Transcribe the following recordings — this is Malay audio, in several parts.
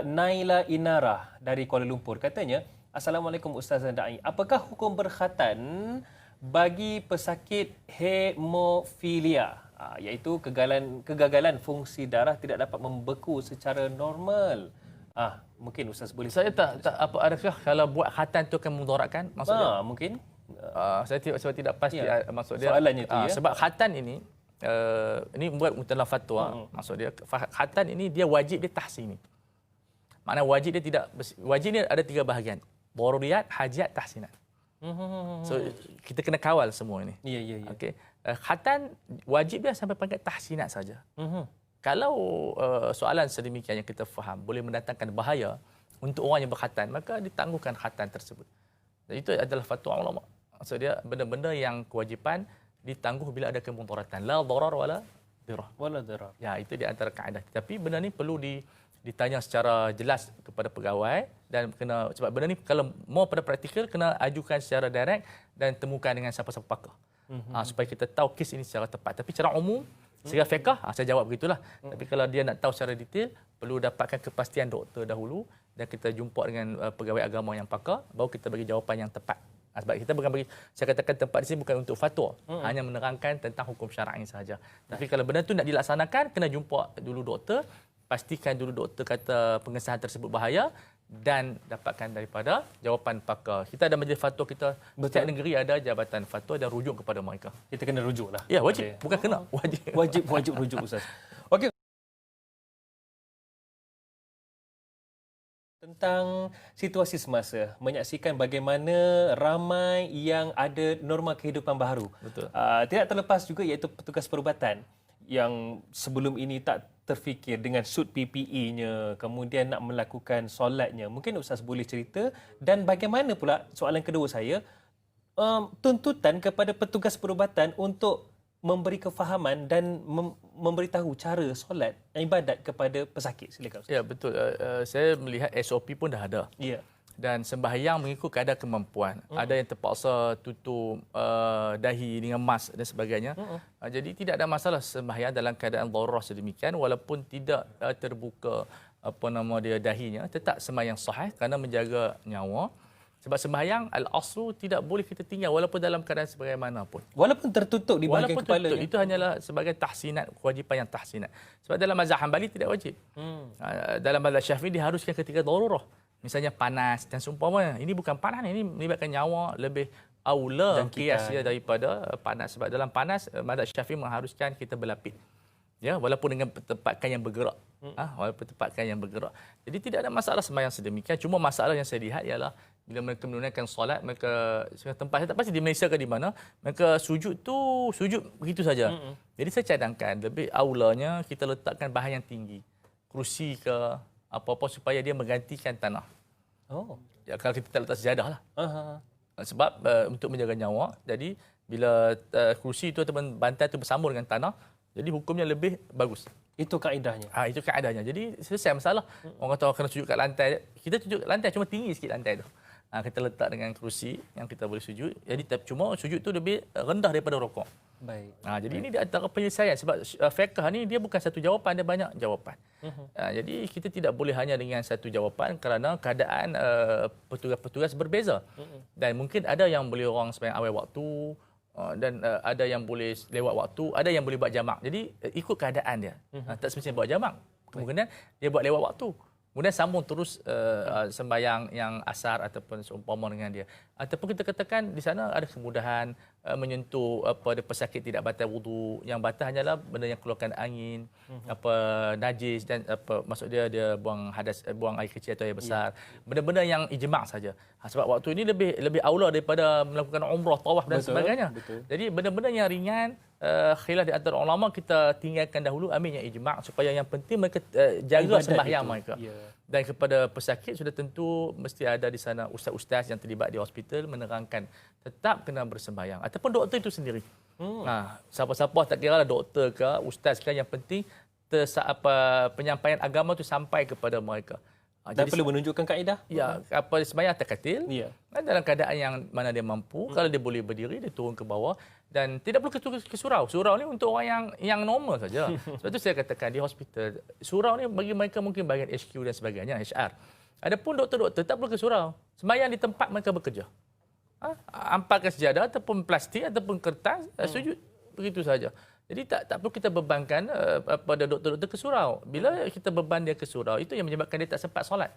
Naila Inara dari Kuala Lumpur katanya, Assalamualaikum Ustaz dan Da'i. Apakah hukum berkhatan bagi pesakit hemofilia, iaitu kegagalan fungsi darah tidak dapat membeku secara normal? Mungkin Ustaz boleh. Saya tak apa, adakah kalau buat khatan tu akan memudaratkan maksudnya? Mungkin. Saya tidak pasti maksud dia. Soalannya itu ya. Sebab khatan ini buat dalam fatwa, maksud dia khatan ini dia wajib dia tahsini. Makna wajib dia tidak wajib ni ada 3 bahagian. Daruriyat, hajat, tahsinat. So kita kena kawal semua ini. Ya. Okey. Khatan wajib dia sampai pangkat tahsinat saja. Kalau soalan sedemikian yang kita faham boleh mendatangkan bahaya untuk orang yang berkhatan, maka ditangguhkan khatan tersebut. Dan itu adalah fatwa ulama. Maksud dia benda-benda yang kewajipan ditangguh bila ada kemudaratan. La darar wala dirar. Ya, itu di antara kaedah. Tapi benda ni perlu ditanya secara jelas kepada pegawai dan kena, sebab benda ni kalau mau pada praktikal kena ajukan secara direct dan temukan dengan siapa-siapa pakar. Supaya kita tahu kes ini secara tepat. Tapi secara umum secara fiqh saya jawab begitulah. Tapi kalau dia nak tahu secara detail perlu dapatkan kepastian doktor dahulu dan kita jumpa dengan pegawai agama yang pakar baru kita bagi jawapan yang tepat. Sebab kita bukan bagi, saya katakan tempat di sini bukan untuk fatwa, hanya menerangkan tentang hukum syar'i sahaja. Tapi kalau benda tu nak dilaksanakan kena jumpa dulu doktor, pastikan dulu doktor kata pengesahan tersebut bahaya dan dapatkan daripada jawapan pakar. Kita ada majlis fatwa kita, setiap negeri ada jabatan fatwa dan rujuk kepada mereka. Kita kena rujuklah. Ya, wajib, bukan kena, wajib. Wajib rujuk Ustaz. Okey. Tentang situasi semasa, menyaksikan bagaimana ramai yang ada norma kehidupan baharu. Betul. Tidak terlepas juga iaitu petugas perubatan yang sebelum ini tak terfikir dengan suit PPE-nya, kemudian nak melakukan solatnya. Mungkin Ustaz boleh cerita, dan bagaimana pula, soalan kedua saya, tuntutan kepada petugas perubatan untuk memberi kefahaman dan memberitahu cara solat ibadat kepada pesakit. Silakan Ustaz. Ya, betul. Saya melihat SOP pun dah ada. Ya. Dan sembahyang mengikut kadar kemampuan. Ada yang terpaksa tutup dahi dengan mask dan sebagainya. Jadi tidak ada masalah sembahyang dalam keadaan darurat sedemikian walaupun tidak terbuka dahinya, tetap sembahyang sahih kerana menjaga nyawa. Sebab sembahyang al-aslu tidak boleh kita tinggal walaupun dalam keadaan sebagaimanapun. Walaupun tertutup di bahagian kepala. Itu hanyalah sebagai tahsinat, kewajipan yang tahsinat. Sebab dalam mazhab Hanbali tidak wajib. Dalam mazhab Syafi'i diharuskan ketika darurah. Misalnya panas dan seumpamanya. Ini bukan panas, ini melibatkan nyawa, lebih aula kiasnya daripada panas. Sebab dalam panas mazhab Syafi'i mengharuskan kita berlapis. Ya, walaupun dengan tempatkan yang bergerak. Walaupun tempatkan yang bergerak. Jadi tidak ada masalah sembahyang sedemikian. Cuma masalah yang saya lihat ialah bila mereka menunaikan solat, mereka tempat, saya tak pasti di Malaysia ke di mana, mereka sujud begitu saja. Jadi saya cadangkan lebih aulanya kita letakkan bahan yang tinggi. Kerusi ke apa-apa supaya dia menggantikan tanah. Ya, kalau kita tak letak sejadah lah. Sebab untuk menjaga nyawa, jadi bila kerusi itu atau bantal itu bersambung dengan tanah, jadi hukumnya lebih bagus. Itu kaedahnya. Itu kaedahnya. Jadi selesai masalah. Orang kata kena sujud kat lantai. Kita sujud kat lantai cuma tinggi sikit lantai tu. Kita letak dengan kerusi yang kita boleh sujud. Jadi cuma sujud tu lebih rendah daripada rokok. Baik. Jadi ini di antara penyelesaian sebab fiqh ni dia bukan satu jawapan, dia banyak jawapan. Jadi kita tidak boleh hanya dengan satu jawapan kerana keadaan petugas-petugas berbeza. Dan mungkin ada yang boleh orang sembahyang awal waktu dan ada yang boleh lewat waktu, ada yang boleh buat jamak. Jadi ikut keadaan dia. Tak semestinya buat jamak. Kemungkinan dia buat lewat waktu. Kemudian sambung terus sembahyang yang asar ataupun seumpama dengan dia. Ataupun kita katakan di sana ada kemudahan menyentuh pesakit tidak batal wudu. Yang batal hanyalah benda yang keluarkan angin, najis dan maksud dia buang hadas, buang air kecil atau air besar. Benda-benda yang ijma' saja. Sebab waktu ini lebih aula daripada melakukan umrah, tawaf dan sebagainya. Betul. Jadi benda-benda yang ringan, khilaf di antara ulama kita tinggalkan dahulu, ambil yang ijma' supaya yang penting mereka jaga sembahyang mereka. Dan kepada pesakit sudah tentu mesti ada di sana ustaz-ustaz yang terlibat di hospital menerangkan tetap kena bersembahyang ataupun doktor itu sendiri. Siapa-siapa tak kira lah doktor ke ustaz ke, yang penting penyampaian agama itu sampai kepada mereka. Dan perlu menunjukkan kaedah. Ya, apa sembahyang terkatil. Ya. Dalam keadaan yang mana dia mampu, kalau dia boleh berdiri, dia turun ke bawah dan tidak perlu ke surau. Surau ni untuk orang yang normal saja. Sebab tu saya katakan di hospital, surau ni bagi mereka mungkin bahagian HQ dan sebagainya, HR. Adapun doktor-doktor tak perlu ke surau. Sembahyang di tempat mereka bekerja. Ampalkan sejadah ataupun plastik ataupun kertas, sujud begitu saja. Jadi tak perlu kita bebankan pada doktor-doktor ke surau. Bila kita beban dia ke surau, itu yang menyebabkan dia tak sempat solat.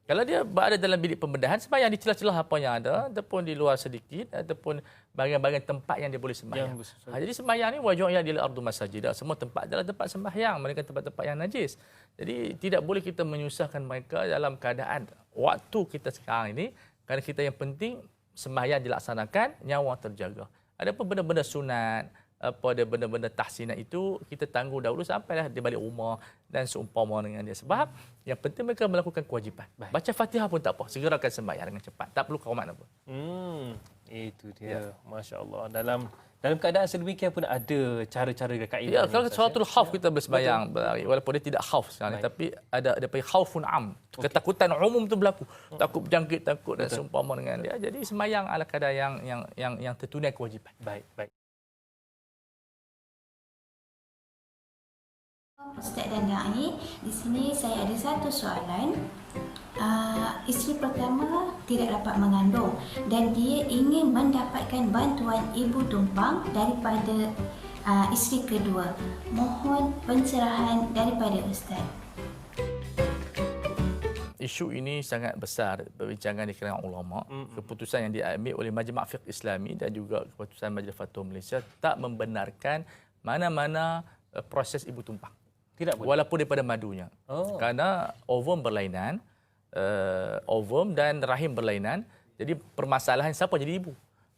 Kalau dia berada dalam bilik pembedahan, sembahyang di celah-celah apa yang ada, ataupun di luar sedikit, ataupun bahagian-bahagian tempat yang dia boleh sembahyang. Jadi sembahyang ni wajib yang di ardu masajid. Semua tempat adalah tempat sembahyang, mereka tempat-tempat yang najis. Jadi tidak boleh kita menyusahkan mereka dalam keadaan waktu kita sekarang ini, kerana kita yang penting sembahyang dilaksanakan, nyawa terjaga. Adapun benda-benda sunat, pada benda-benda tahsinat itu kita tangguh dahulu sampailah di balik rumah dan seumpama dengan dia. Sebab yang penting mereka melakukan kewajipan. Baca Fatihah pun tak apa, segerakan sembahyang dengan cepat. Tak perlu qomat apa. Itu dia. Masya-Allah. Dalam keadaan sedemikian pun ada cara-cara kaedah. Ya, kalau salatul khauf kita bersembahyang berlari, walaupun dia tidak khauf sekarang ni, tapi ada panggil khaufun am. Ketakutan umum tu berlaku. Takut berjangkit, takut dan seumpama dengan dia. Jadi sembahyang ala kadar yang tertunai kewajipan. Baik. Ustaz dan Dai, di sini saya ada satu soalan. Isteri pertama tidak dapat mengandung dan dia ingin mendapatkan bantuan ibu tumpang daripada isteri kedua. Mohon pencerahan daripada Ustaz. Isu ini sangat besar perbincangan di kalangan ulama. Keputusan yang diambil oleh Majma' Fiqh Islami dan juga keputusan Majlis Fatwa Malaysia tak membenarkan mana-mana proses ibu tumpang. Tidak boleh. Walaupun daripada madunya. Kerana ovum berlainan, ovum dan rahim berlainan. Jadi permasalahan siapa jadi ibu?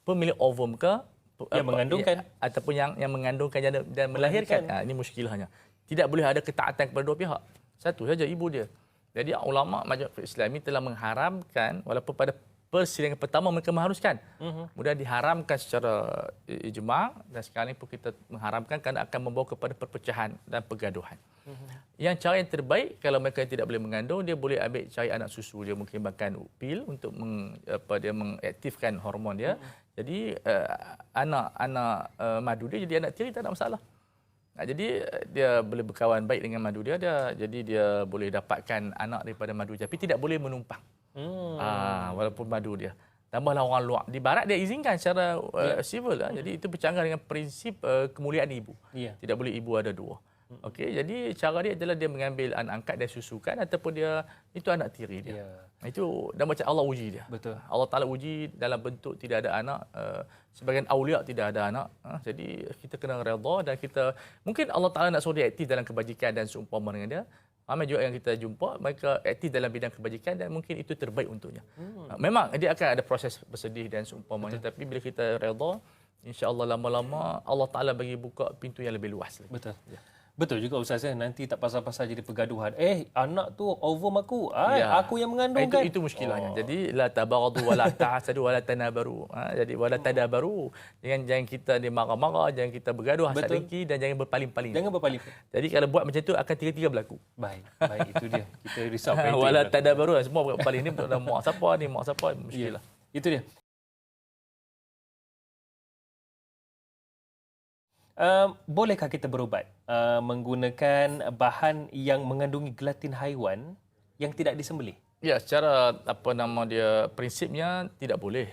Pemilik ovum ke? Yang mengandungkan. Ataupun yang mengandungkan dan melahirkan. Ini muskilahnya. Tidak boleh ada ketaatan kepada dua pihak. Satu saja ibu dia. Jadi ulama Majma' Fiqh Islami telah mengharamkan, walaupun pada persidangan pertama mereka mengharuskan. Kemudian diharamkan secara ijma' dan sekarang ini pun kita mengharamkan kerana akan membawa kepada perpecahan dan pergaduhan. Yang cara yang terbaik kalau mereka tidak boleh mengandung, dia boleh ambil cari anak susu, dia mungkin makan pil untuk dia mengaktifkan hormon dia. Jadi anak madu dia jadi anak tiri, tak ada masalah. Jadi dia boleh berkawan baik dengan madu dia, jadi dia boleh dapatkan anak daripada madu, tapi tidak boleh menumpang. Walaupun madu dia. Tambahlah orang luar. Di barat dia izinkan secara civil. Jadi itu bercanggah dengan prinsip kemuliaan ibu. Tidak boleh ibu ada dua. Okey, jadi cara dia adalah dia mengambil anak angkat dan susukan ataupun dia itu anak tiri dia. Itu dan macam Allah uji dia. Betul. Allah Taala uji dalam bentuk tidak ada anak, sebagian aulia tidak ada anak. Jadi kita kena redha dan kita mungkin Allah Taala nak suruh dia aktif dalam kebajikan dan seumpama dengan dia. Ramai juga yang kita jumpa, mereka aktif dalam bidang kebajikan dan mungkin itu terbaik untuknya. Memang dia akan ada proses bersedih dan seumpamanya, tapi bila kita redha, insya-Allah lama-lama Allah Taala bagi buka pintu yang lebih luas lagi. Betul. Betul juga Ustaz, nanti tak pasal-pasal jadi pergaduhan. Anak tu ovum aku, aku yang mengandungkan. Itu muskilahnya. Jadi la tabaghadu wala tahasadu wala tanabaru. Jadi wala tadabaru. Jangan kita ni marah-marah, jangan kita bergaduh hasad dengki dan jangan berpaling-paling. Jangan berpaling. Jadi kalau buat macam tu akan tiga-tiga berlaku. Baik itu dia. Kita risaukan itu. Wala tadabaru, semua berpaling ni mak siapa ni, mak siapa, muskilah. Itu dia. Bolehkah kita berubat menggunakan bahan yang mengandungi gelatin haiwan yang tidak disembelih? Ya, secara prinsipnya tidak boleh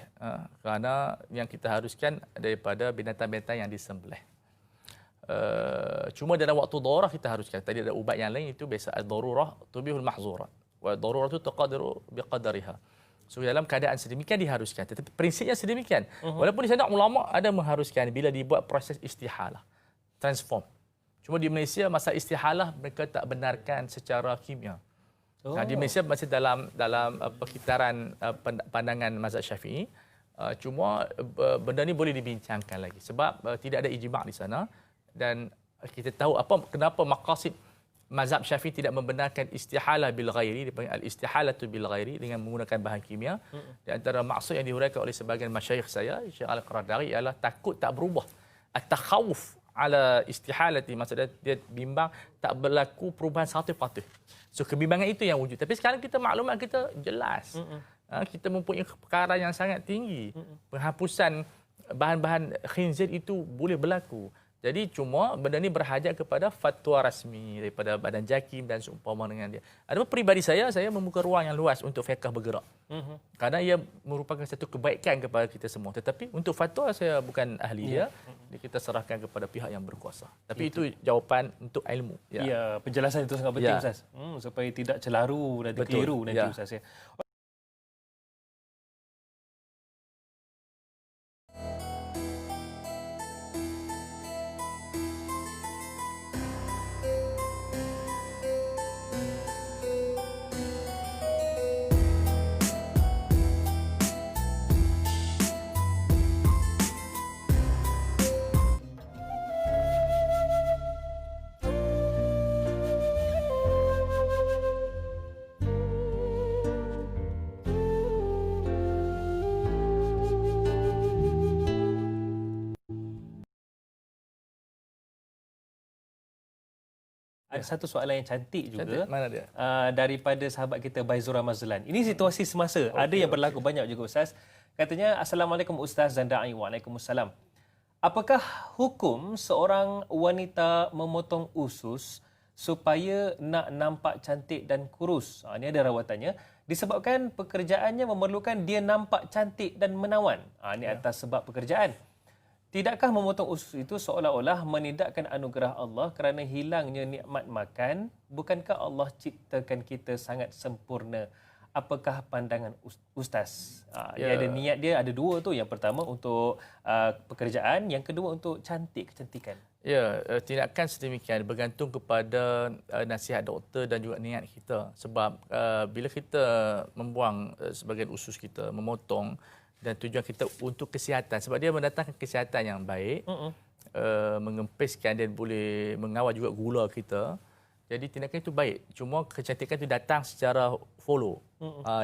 kerana yang kita haruskan daripada binatang-binatang yang disembelih. Cuma dalam waktu darurah kita haruskan. Tadi ada ubat yang lain itu biasa ad-darurah tubihul mahzurat. Wa darurah tu taqdiru biqadariha. So dalam keadaan sedemikian diharuskan. Tetapi prinsipnya sedemikian. Walaupun di sana ulama ada mengharuskan bila dibuat proses istihalah, transform. Cuma di Malaysia masa istihalah mereka tak benarkan secara kimia. Di Malaysia masih dalam perkitaran pandangan mazhab Syafi'i. Cuma benda ni boleh dibincangkan lagi sebab tidak ada ijma' di sana dan kita tahu kenapa maqasid mazhab Syafi'i tidak membenarkan istihalah bil ghairi, dipanggil al-istihalatu bil ghairi dengan menggunakan bahan kimia. Di antara maksud yang dihuraikan oleh sebahagian masyayikh saya, Syekh Al-Qaradari, ialah takut tak berubah. At-takhawuf ala istihalati, maksudnya dia bimbang tak berlaku perubahan 100%. So kebimbangan itu yang wujud. Tapi sekarang kita maklumat kita jelas. Kita mempunyai perkara yang sangat tinggi. Penghapusan bahan-bahan khinzir itu boleh berlaku. Jadi cuma benda ni berhajat kepada fatwa rasmi daripada Badan JAKIM dan seumpama dengan dia. Adapun peribadi saya membuka ruang yang luas untuk fiqh bergerak. Kerana ia merupakan satu kebaikan kepada kita semua. Tetapi untuk fatwa saya bukan ahli dia. Kita serahkan kepada pihak yang berkuasa. Tapi itu jawapan untuk ilmu. Ya, penjelasan itu sangat penting Ustaz. Supaya tidak celaru dan keliru nanti Ustaz ya. Ada satu soalan yang cantik juga. Mana dia? Daripada sahabat kita Baizura Mazlan. Ini situasi semasa. Ada yang berlaku banyak juga Ustaz. Katanya, Assalamualaikum Ustaz dan Da'i. Waalaikumsalam. Apakah hukum seorang wanita memotong usus supaya nak nampak cantik dan kurus? Ini ada rawatannya. Disebabkan pekerjaannya memerlukan dia nampak cantik dan menawan. Ini atas sebab pekerjaan. Tidakkah memotong usus itu seolah-olah menidakkan anugerah Allah kerana hilangnya nikmat makan? Bukankah Allah ciptakan kita sangat sempurna? Apakah pandangan Ustaz? Dia ada niat dia ada dua tu. Yang pertama untuk pekerjaan, yang kedua untuk kecantikan. Ya, tindakan sedemikian bergantung kepada nasihat doktor dan juga niat kita. Sebab bila kita membuang sebahagian usus kita, memotong, dan tujuan kita untuk kesihatan. Sebab dia mendatangkan kesihatan yang baik, mengempiskan dan boleh mengawal juga gula kita. Jadi tindakan itu baik. Cuma kecantikan itu datang secara follow.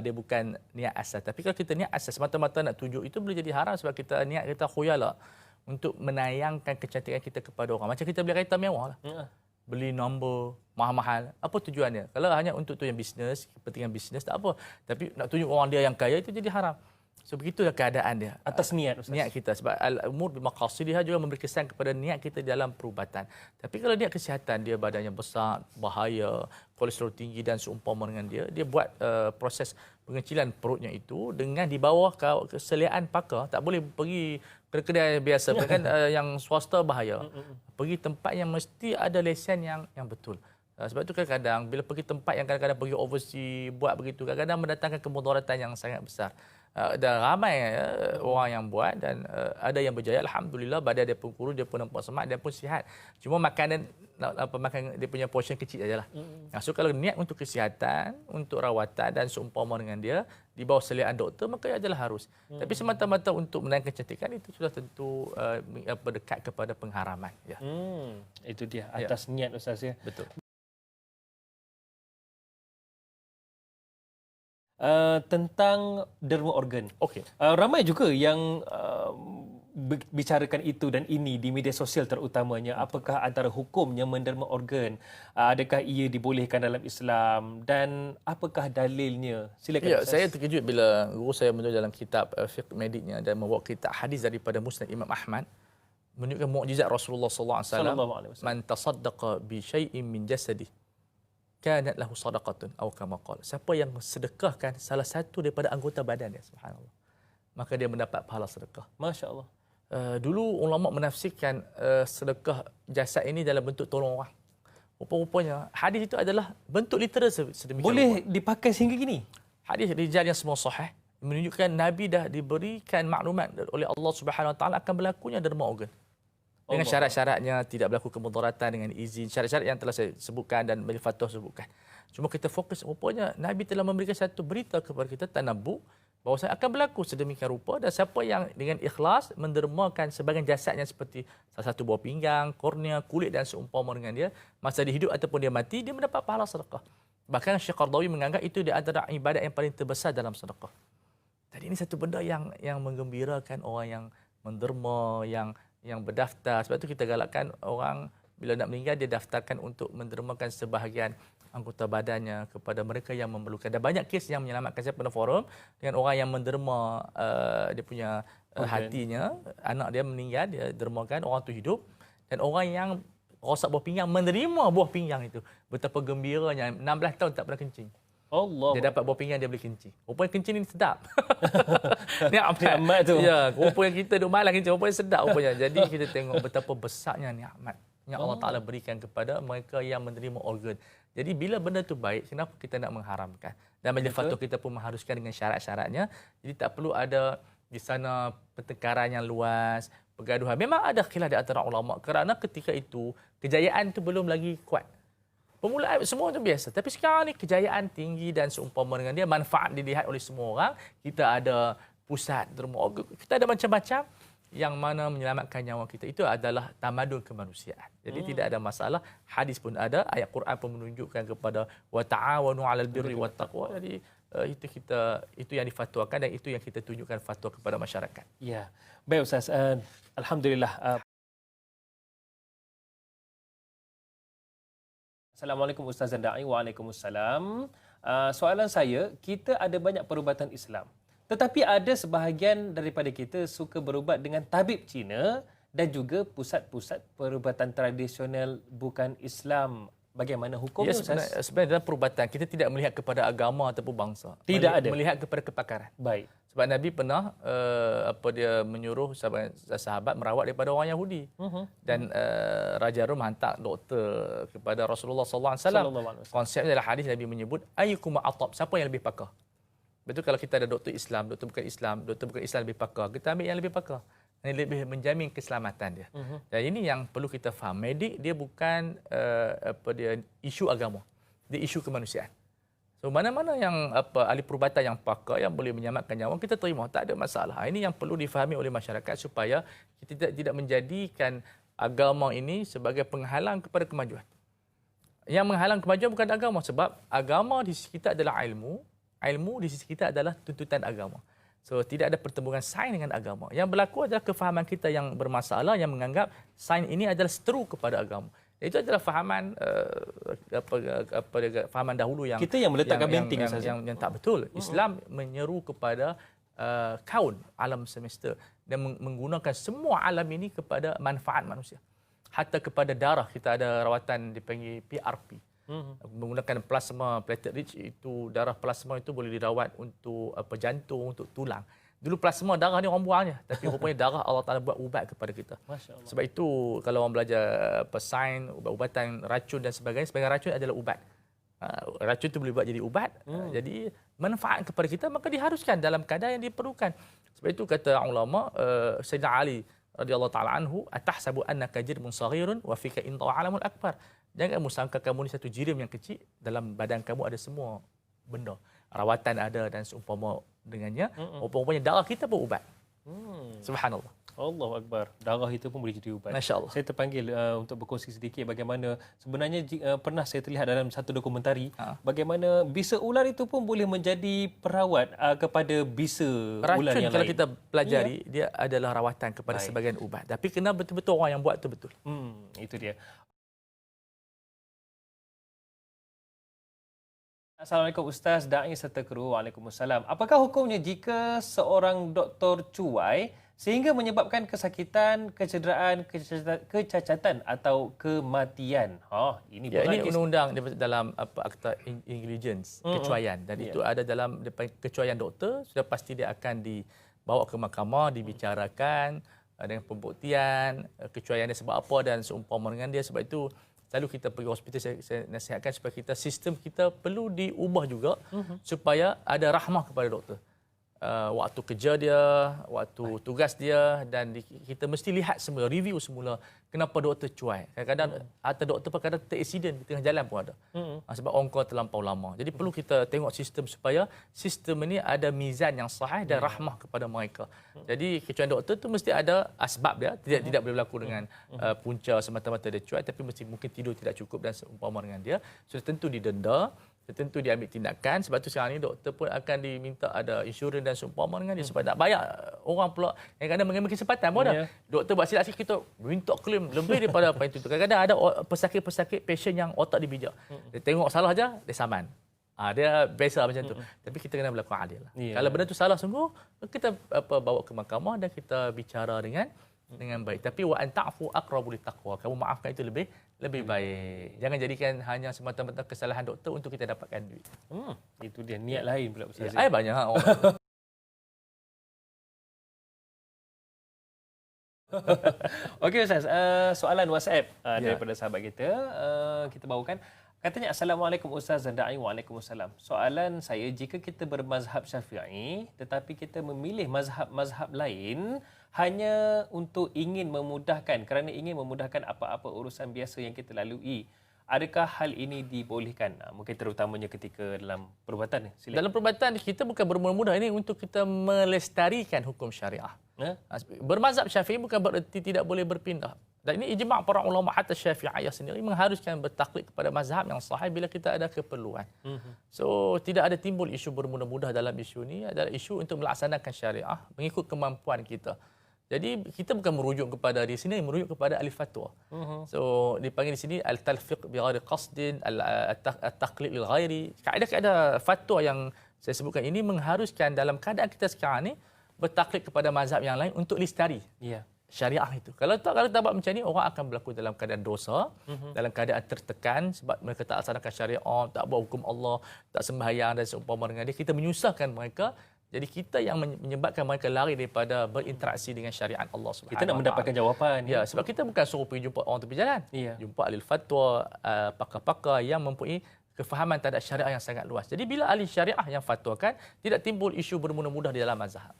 Dia bukan niat asas. Tapi kalau kita niat asas, semata-mata nak tunjuk, itu boleh jadi haram sebab kita niat kita khuyala untuk menayangkan kecantikan kita kepada orang. Macam kita beli kereta mewah lah. Beli nombor mahal-mahal. Apa tujuannya? Kalau hanya untuk tujuan bisnes, kepentingan bisnes, tak apa. Tapi nak tunjuk orang dia yang kaya, itu jadi haram. So begitulah keadaan dia. Atas niat Ustaz. Niat kita. Sebab al-umur bil maqasidihah juga memberi kesan kepada niat kita dalam perubatan. Tapi kalau niat kesihatan, dia badannya besar, bahaya, kolesterol tinggi dan seumpama dengan dia buat proses pengecilan perutnya itu dengan di bawah keseliaan pakar. Tak boleh pergi kedai biasa. Kan yang swasta bahaya. Pergi tempat yang mesti ada lesen yang betul. Sebab itu kadang-kadang bila pergi tempat yang kadang-kadang pergi overseas buat begitu, kadang-kadang mendatangkan kemudaratan yang sangat besar. Dan ramai orang yang buat dan ada yang berjaya, alhamdulillah, badan dia pun kurus, dia pun nampak semak, dia pun sihat. Cuma makanan makan dia punya portion kecil sajalah. So kalau niat untuk kesihatan, untuk rawatan dan seumpama dengan dia di bawah seliaan doktor, maka ia adalah harus. Tapi semata-mata untuk menaikkan kecantikan itu sudah tentu berdekat kepada pengharaman. Ya. Itu dia atas niat Ustaz ya. Betul. Tentang derma organ. Okey. Ramai juga yang bicarakan itu dan ini di media sosial terutamanya. Apakah antara hukumnya menderma organ? Adakah ia dibolehkan dalam Islam? Dan apakah dalilnya? Silakan. Ya, saya terkejut bila guru saya menulis dalam kitab fiqh mediknya dan membawa kitab hadis daripada Musnad Imam Ahmad menunjukkan mukjizat Rasulullah sallallahu alaihi wasallam. Man tasaddaqa bi syai'in min jasadihi kanat lahu sadaqatun aw kama qala. Siapa yang sedekahkan salah satu daripada anggota badan dia, subhanallah, maka dia mendapat pahala sedekah. Masya-Allah. Dulu ulama menafsirkan sedekah jasad ini dalam bentuk tolong orang. Rupa-rupanya hadis itu adalah bentuk literal sedemikian. Boleh dipakai sehingga kini. Hadis rijal yang semua sahih menunjukkan Nabi dah diberikan maklumat oleh Allah Subhanahu Wa Taala akan berlakunya derma organ. Dengan syarat-syaratnya, tidak berlaku kemudaratan dengan izin, syarat-syarat yang telah saya sebutkan dan Majlis Fatwa sebutkan. Cuma kita fokus, rupanya Nabi telah memberikan satu berita kepada kita, tanabbu, bahawa akan berlaku sedemikian rupa dan siapa yang dengan ikhlas mendermakan sebahagian jasadnya seperti salah satu buah pinggang, kornea, kulit dan seumpama dengan dia, masa dia hidup ataupun dia mati, dia mendapat pahala sedekah. Bahkan Syekh Qardawi menganggap itu di antara ibadat yang paling terbesar dalam sedekah. Jadi ini satu benda yang menggembirakan orang yang menderma, yang yang berdaftar. Sebab itu kita galakkan orang bila nak meninggal dia daftarkan untuk mendermakan sebahagian anggota badannya kepada mereka yang memerlukan. Dan banyak kes yang menyelamatkan. Saya pernah forum dengan orang yang menderma dia punya hatinya, anak dia meninggal, dia dermakan, orang tu hidup, dan orang yang rosak buah pinggang menerima buah pinggang itu. Betapa gembiranya, 16 tahun tak pernah kencing. Allah. Dia dapat buah pinggang, dia boleh kencing. Rupanya kencing ni sedap. Nikmat tu. Ya, rupanya kita duk malas kencing, rupanya sedap rupanya. Jadi kita tengok betapa besarnya nikmat yang Allah Ta'ala berikan kepada mereka yang menerima organ. Jadi bila benda tu baik, kenapa kita nak mengharamkan? Dan majlis fatwa kita pun mengharuskan dengan syarat-syaratnya. Jadi tak perlu ada di sana pertengkaran yang luas, pergaduhan. Memang ada khilaf di antara ulama kerana ketika itu kejayaan tu belum lagi kuat. Permulaan semua tu biasa. Tapi sekarang ni kejayaan tinggi dan seumpama dengan dia, manfaat dilihat oleh semua orang. Kita ada pusat derma, kita ada macam-macam yang mana menyelamatkan nyawa kita. Itu adalah tamadun kemanusiaan. Jadi tidak ada masalah. Hadis pun ada, ayat Quran pun menunjukkan kepada wa ta'awanu 'alal birri wat taqwa. Jadi itu yang difatwakan dan itu yang kita tunjukkan fatwa kepada masyarakat. Ya. Baik Ustaz, alhamdulillah. Assalamualaikum Ustaz dan Da'i. Waalaikumsalam. Soalan saya, kita ada banyak perubatan Islam. Tetapi ada sebahagian daripada kita suka berubat dengan tabib Cina dan juga pusat-pusat perubatan tradisional bukan Islam. Bagaimana hukumnya, Ustaz? Sebenarnya dalam perubatan, kita tidak melihat kepada agama ataupun bangsa. Tidak ada. Melihat kepada kepakaran. Baik. Sebab Nabi pernah dia menyuruh sahabat merawat daripada orang Yahudi. Dan Raja Rom hantar doktor kepada Rasulullah SAW. Konsepnya dalam hadis Nabi menyebut ayyukum atab, siapa yang lebih pakar. Betul, kalau kita ada doktor Islam, doktor bukan Islam lebih pakar, kita ambil yang lebih pakar. Yang lebih menjamin keselamatan dia. Dan ini yang perlu kita faham. Medik dia bukan isu agama. Dia isu kemanusiaan. So mana-mana yang ahli perubatan yang pakar yang boleh menyelamatkan nyawa, kita terima, tak ada masalah. Ini yang perlu difahami oleh masyarakat supaya kita tidak menjadikan agama ini sebagai penghalang kepada kemajuan. Yang menghalang kemajuan bukan agama, sebab agama di sisi kita adalah ilmu di sisi kita adalah tuntutan agama. So tidak ada pertembungan sains dengan agama. Yang berlaku adalah kefahaman kita yang bermasalah, yang menganggap sains ini adalah seteru kepada agama. Itu adalah fahaman fahaman dahulu yang kita yang meletakkan benteng yang tak betul. Islam menyeru kepada kaun alam semesta dan menggunakan semua alam ini kepada manfaat manusia. Hatta kepada darah kita ada rawatan dipanggil PRP. Menggunakan plasma platelet rich, itu darah plasma itu boleh dirawat untuk jantung, untuk tulang. Dulu plasma darah ni orang buangnya, tapi rupanya darah Allah Taala buat ubat kepada kita. Masya-Allah. Sebab itu kalau orang belajar sains, ubat-ubatan racun dan sebagainya, sebagai racun adalah ubat. Racun itu boleh buat jadi ubat. Jadi manfaat kepada kita, maka diharuskan dalam keadaan yang diperlukan. Sebab itu kata ulama, Sayyidina Ali radhiyallahu taala anhu, atahsabu annaka jirmun saghirun wa fika inta alamul akbar. Jangan kamu sangka kamu ni satu jirim yang kecil, dalam badan kamu ada semua benda. Rawatan ada dan seumpama dengannya. Rupa-rupanya darah kita pun ubat. Subhanallah. Allahu Akbar. Darah itu pun boleh jadi ubat. Masya-Allah. Saya terpanggil untuk berkongsi sedikit bagaimana sebenarnya pernah saya terlihat dalam satu dokumentari bagaimana bisa ular itu pun boleh menjadi perawat kepada bisa ular yang kalau lain. kita pelajari, dia adalah rawatan kepada sebagian ubat. Tapi kena betul-betul orang yang buat tu betul. Itu dia. Assalamualaikum Ustaz, Da'i serta kru. Waalaikumsalam. Apakah hukumnya jika seorang doktor cuai sehingga menyebabkan kesakitan, kecederaan, kecacatan atau kematian? Ini undang-undang dalam Akta Negligence, kecuaian, dan itu ada dalam kecuaian doktor. Sudah pasti dia akan dibawa ke mahkamah, dibicarakan dengan pembuktian kecuaiannya sebab apa dan seumpama dengan dia. Sebab itu selalu kita pergi hospital, saya nasihatkan supaya sistem kita perlu diubah juga supaya ada rahmah kepada doktor. Waktu kerja dia, waktu tugas dia, dan kita mesti lihat semula, review semula kenapa doktor cuai. Kadang-kadang atau doktor kadang teraksiden di tengah jalan pun ada. Sebab ongkos terlampau lama. Jadi perlu kita tengok sistem supaya sistem ini ada mizan yang sahih dan rahmah kepada mereka. Jadi kecuaian doktor tu mesti ada asbab dia, tidak boleh berlaku dengan punca semata-mata dia cuai, tapi mesti mungkin tidur tidak cukup dan seumpama dengan dia. Sudah tentu didenda. tertentu dia ambil tindakan. Sebab tu sekarang ni doktor pun akan diminta ada insurans dan seumpama dengan dia sebab tak banyak orang pula yang kadang mengambil kesempatan pun dah. Doktor buat silap sikit kita minta claim lebih daripada apa yang itu. Kadang-kadang ada pesakit-pesakit pasien yang otak dibijak. Dia tengok salah aja dia saman. Dia biasa macam tu. Tapi kita kena berlaku adil. Kalau benda tu salah sungguh, kita bawa ke mahkamah dan kita bicara dengan baik. Tapi wa an ta'fu aqrabu littaqwa. Kamu maafkan itu lebih baik. Jangan jadikan hanya semata-mata kesalahan doktor untuk kita dapatkan duit. Itu dia niat lain pula Ustaz. Banyak orang. Okey Ustaz, soalan WhatsApp daripada sahabat kita. Kita bawakan. Katanya, Assalamualaikum Ustaz dan Da'i. Waalaikumsalam. Soalan saya, jika kita bermazhab Syafi'i tetapi kita memilih mazhab lain hanya untuk ingin memudahkan, kerana ingin memudahkan apa-apa urusan biasa yang kita lalui, adakah hal ini dibolehkan? Mungkin terutamanya ketika dalam perubatan. Silakan. Dalam perubatan kita bukan bermudah-mudah ini untuk kita melestarikan hukum syariah. Bermazhab Syafi'i bukan bererti tidak boleh berpindah. Dan ini ijma' para ulama hatta Syafi'iyah sendiri mengharuskan bertaklid kepada mazhab yang sahih bila kita ada keperluan. So tidak ada timbul isu bermudah-mudah dalam isu ini, adalah isu untuk melaksanakan syariah mengikut kemampuan kita. Jadi kita bukan merujuk kepada di sini, merujuk kepada ahli fatwa. So dipanggil di sini al-talfiq bi ghairi qasdin, at-taqlid lil ghairi. Kaedah-kaedah fatwa yang saya sebutkan ini mengharuskan dalam keadaan kita sekarang ni bertaklid kepada mazhab yang lain untuk lestari syariah itu. Kalau tak buat macam ni, orang akan berlaku dalam keadaan dosa, dalam keadaan tertekan sebab mereka tak laksanakan syariah, tak buat hukum Allah, tak sembahyang dan seumpama dengan dia. Kita menyusahkan mereka. Jadi kita yang menyebabkan mereka lari daripada berinteraksi dengan syariat Allah Subhanahu Wa Taala. Kita nak mendapatkan jawapan. Ya, sebab kita bukan suruh pergi jumpa orang tepi jalan. Jumpa ahli fatwa, pakar-pakar yang mempunyai kefahaman terhadap syariah yang sangat luas. Jadi bila ahli syariah yang fatwakan, tidak timbul isu bermudah-mudah di dalam mazhab.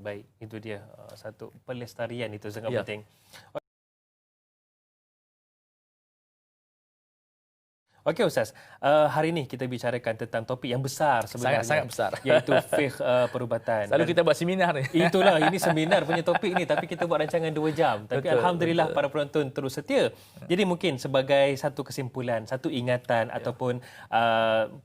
Baik, itu dia satu pelestarian itu sangat penting. Okey Ustaz, hari ini kita bicarakan tentang topik yang besar sebenarnya. Sangat besar. Iaitu fiqh perubatan. Selalu kita buat seminar ni. Itulah, ini seminar punya topik ni, tapi kita buat rancangan 2 jam. Tapi alhamdulillah para penonton terus setia. Jadi mungkin sebagai satu kesimpulan, satu ingatan ataupun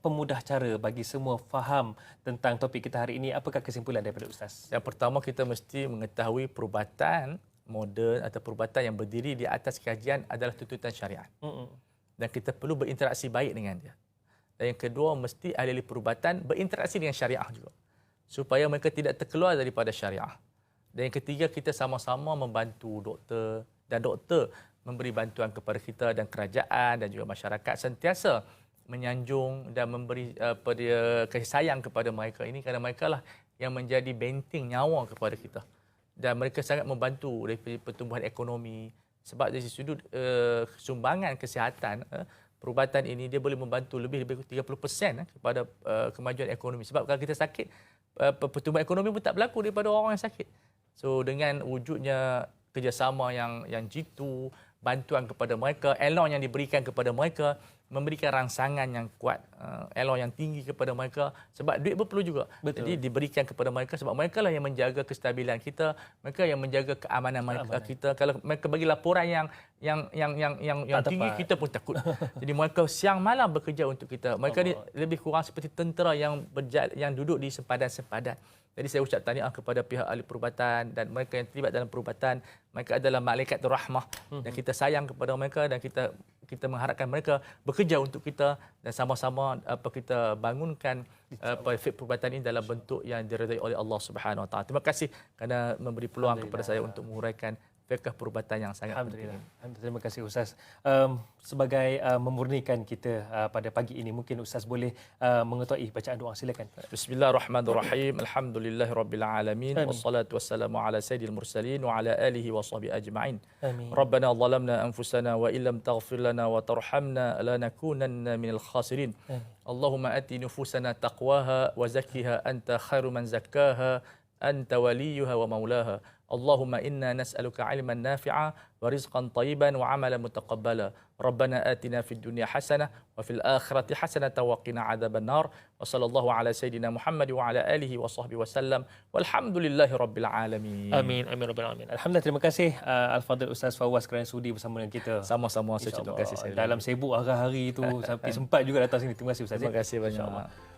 pemudah cara bagi semua faham tentang topik kita hari ini, apakah kesimpulan daripada Ustaz? Yang pertama, kita mesti mengetahui perubatan moden atau perubatan yang berdiri di atas kajian adalah tuntutan syariat. Dan kita perlu berinteraksi baik dengan dia. Dan yang kedua, mesti ahli perubatan berinteraksi dengan syariah juga, supaya mereka tidak terkeluar daripada syariah. Dan yang ketiga, kita sama-sama membantu doktor, dan doktor memberi bantuan kepada kita dan kerajaan dan juga masyarakat sentiasa menyanjung dan memberi kasih sayang kepada mereka ini, kerana mereka lah yang menjadi benteng nyawa kepada kita. Dan mereka sangat membantu dari pertumbuhan ekonomi. Sebab dari sudut sumbangan kesihatan, perubatan ini dia boleh membantu lebih 30% kepada kemajuan ekonomi. Sebab kalau kita sakit, pertumbuhan ekonomi pun tak berlaku daripada orang yang sakit. So dengan wujudnya kerjasama yang jitu, bantuan kepada mereka, elong yang diberikan kepada mereka, memberikan rangsangan yang kuat, elong yang tinggi kepada mereka, sebab duit pun perlu juga. Jadi diberikan kepada mereka sebab mereka lah yang menjaga kestabilan kita, mereka yang menjaga keamanan mereka kita. Kalau mereka bagi laporan yang tinggi, kita pun takut. Jadi mereka siang malam bekerja untuk kita. Mereka ni lebih kurang seperti tentera yang duduk di sempadan-sempadan. Jadi saya ucap tahniah kepada pihak ahli perubatan dan mereka yang terlibat dalam perubatan. Mereka adalah malaikat rahmah dan kita sayang kepada mereka dan kita mengharapkan mereka bekerja untuk kita dan sama-sama kita bangunkan perubatan ini dalam bentuk yang diredai oleh Allah Subhanahu Wa Taala. Terima kasih kerana memberi peluang kepada saya untuk menguraikan fiqh perubatan yang sangat penting. Terima kasih Ustaz. Sebagai memurnikan kita pada pagi ini, mungkin Ustaz boleh mengetuai bacaan doa, silakan. Bismillahirrahmanirrahim. Alhamdulillahirabbil alamin. Wassalatu wassalamu ala sayyidil mursalin wa ala alihi wa sahbihi ajma'in. Amin. Rabbana zalamna anfusana wa illam taghfir lana wa tarhamna lanakunanna minal khasirin. Allahumma ati nufusana taqwaha wa zakkiha anta khairu man zakkaha anta waliyuha wa maulaha. Allahumma inna nas'aluka ilman nafi'a wa rizqan tayyiban wa amalan mutaqabbala. Rabbana atina fid dunya hasanah wa fil akhirati hasanah wa qina adzaban nar. Wa sallallahu ala sayidina Muhammad wa ala alihi wa sahbihi wasallam. Walhamdulillahi rabbil alamin. Amin, amin rabbil alamin. Alhamdulillah, terima kasih Al-Fadhil Ustaz Fawaz kerana sudi bersama dengan kita. Sama-sama, saya terima kasih. Dalam sibuk hari-hari itu sampai sempat juga datang sini. Terima kasih Ustaz. Terima kasih banyak.